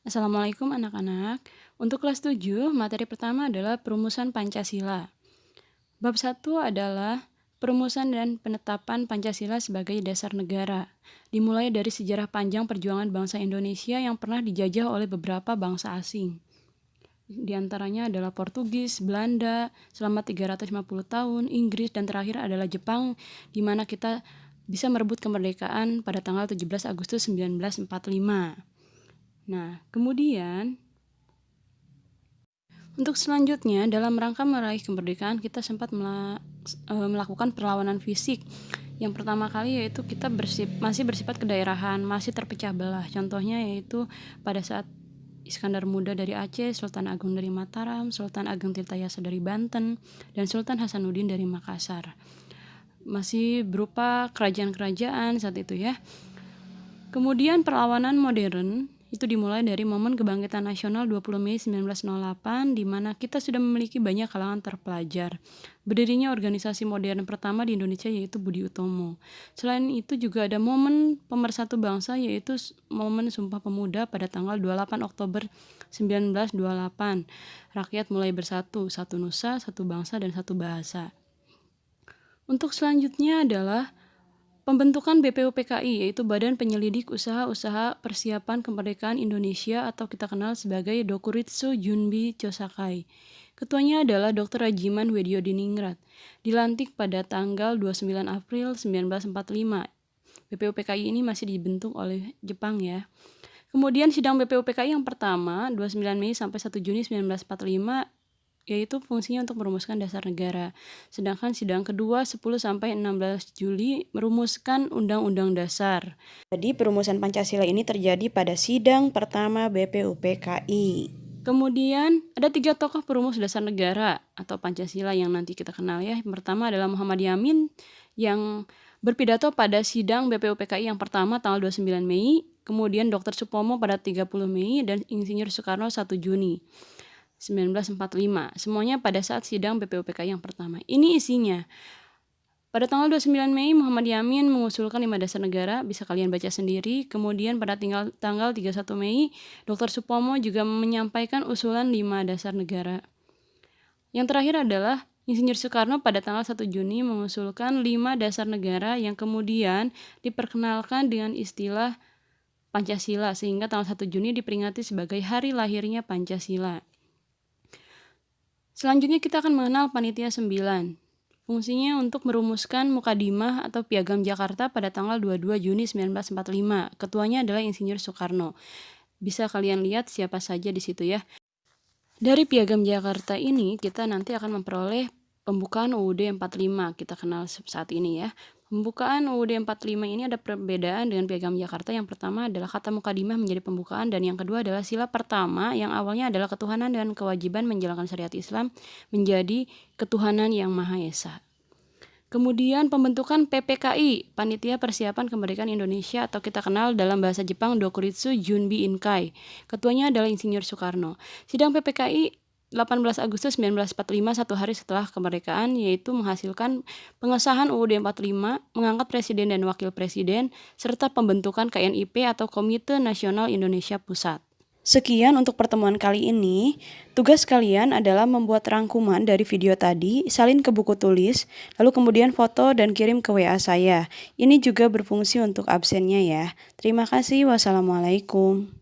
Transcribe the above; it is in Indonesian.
Assalamualaikum anak-anak. Untuk kelas 7, materi pertama adalah perumusan Pancasila. Bab 1 adalah perumusan dan penetapan Pancasila sebagai dasar negara. Dimulai dari sejarah panjang perjuangan bangsa Indonesia yang pernah dijajah oleh beberapa bangsa asing. Di antaranya adalah Portugis, Belanda selama 350 tahun, Inggris, dan terakhir adalah Jepang, di mana kita bisa merebut kemerdekaan pada tanggal 17 Agustus 1945. Nah, kemudian untuk selanjutnya dalam rangka meraih kemerdekaan kita sempat melakukan perlawanan fisik. Yang pertama kali yaitu kita masih bersifat kedaerahan, masih terpecah belah. Contohnya yaitu pada saat Iskandar Muda dari Aceh, Sultan Agung dari Mataram, Sultan Ageng Tirtayasa dari Banten, dan Sultan Hasanuddin dari Makassar. Masih berupa kerajaan-kerajaan saat itu ya. Kemudian perlawanan modern itu dimulai dari momen kebangkitan nasional 20 Mei 1908 di mana kita sudah memiliki banyak kalangan terpelajar. Berdirinya organisasi modern pertama di Indonesia yaitu Budi Utomo. Selain itu juga ada momen pemersatu bangsa yaitu momen Sumpah Pemuda pada tanggal 28 Oktober 1928. Rakyat mulai bersatu, satu nusa, satu bangsa, dan satu bahasa. Untuk selanjutnya adalah pembentukan BPUPKI, yaitu Badan Penyelidik Usaha-Usaha Persiapan Kemerdekaan Indonesia atau kita kenal sebagai Dokuritsu Junbi Chosakai. Ketuanya adalah Dr. Rajiman Widyodiningrat. Dilantik pada tanggal 29 April 1945. BPUPKI ini masih dibentuk oleh Jepang ya. Kemudian sidang BPUPKI yang pertama 29 Mei sampai 1 Juni 1945 yaitu fungsinya untuk merumuskan dasar negara. Sedangkan sidang kedua 10 sampai 16 Juli merumuskan Undang-Undang Dasar. Jadi perumusan Pancasila ini terjadi pada sidang pertama BPUPKI. Kemudian ada 3 tokoh perumus dasar negara atau Pancasila yang nanti kita kenal ya. Yang pertama adalah Muhammad Yamin yang berpidato pada sidang BPUPKI yang pertama tanggal 29 Mei. Kemudian Dr. Supomo pada 30 Mei dan Insinyur Soekarno 1 Juni. 1945. Semuanya pada saat sidang BPUPKI yang pertama. Ini isinya. Pada tanggal 29 Mei, Muhammad Yamin mengusulkan 5 dasar negara, bisa kalian baca sendiri. Kemudian pada tanggal 31 Mei, Dr. Supomo juga menyampaikan usulan 5 dasar negara. Yang terakhir adalah Insinyur Soekarno pada tanggal 1 Juni mengusulkan 5 dasar negara yang kemudian diperkenalkan dengan istilah Pancasila, sehingga tanggal 1 Juni diperingati sebagai hari lahirnya Pancasila. Selanjutnya kita akan mengenal Panitia 9. Fungsinya untuk merumuskan Mukadimah atau Piagam Jakarta pada tanggal 22 Juni 1945. Ketuanya adalah Insinyur Soekarno. Bisa kalian lihat siapa saja di situ ya. Dari Piagam Jakarta ini kita nanti akan memperoleh pembukaan UUD 45 kita kenal saat ini ya. Pembukaan UUD 45 ini ada perbedaan dengan Piagam Jakarta. Yang pertama adalah kata Mukadimah menjadi pembukaan dan yang kedua adalah sila pertama yang awalnya adalah ketuhanan dan kewajiban menjalankan syariat Islam menjadi ketuhanan yang Maha Esa. Kemudian pembentukan PPKI, Panitia Persiapan Kemerdekaan Indonesia atau kita kenal dalam bahasa Jepang Dokuritsu Junbi Inkai. Ketuanya adalah Insinyur Soekarno. Sidang PPKI 18 Agustus 1945 satu hari setelah kemerdekaan yaitu menghasilkan pengesahan UUD 45, mengangkat presiden dan wakil presiden, serta pembentukan KNIP atau Komite Nasional Indonesia Pusat. Sekian untuk pertemuan kali ini. Tugas kalian adalah membuat rangkuman dari video tadi, salin ke buku tulis, lalu kemudian foto dan kirim ke WA saya. Ini juga berfungsi untuk absennya ya. Terima kasih. Wassalamualaikum.